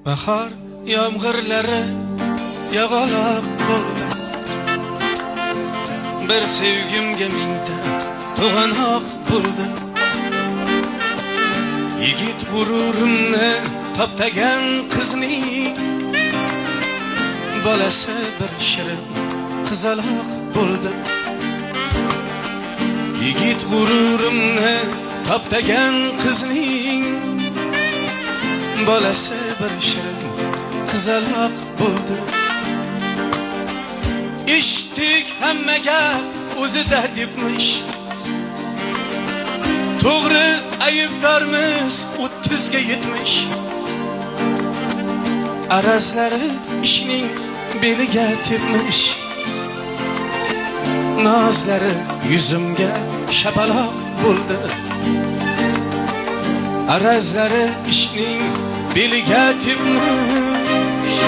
Bahar yomg'irlari yog'aloq bo'ldi. Bir sevgimga mingta to'g'anoq bo'ldi. Yigit g'ururimni toptagan qizning bolasi bir shirin qizaloq bo'ldi. Yigit g'ururimni toptagan qizning bolasi bir shirin qizaloq bo'ldi. Eshitdik hammaga o'zida debmish, to'g'ri aybdormiz 30 ga yetmish. Arazlari ishning beliga tepmish, nozlari yuzimga shapaloq bo'ldi. Arazlari ishning beliga tepmish,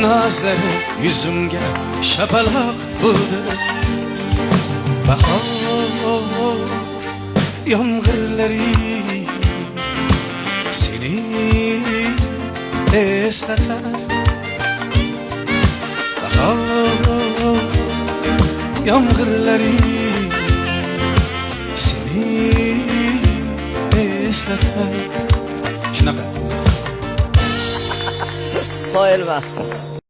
nozlari yuzimga shapaloq bo'ldi. Bahor yomg'irlari seni eslatar. Bahor yomg'irlari seni eslatar. Shunaqa. Qoyilman.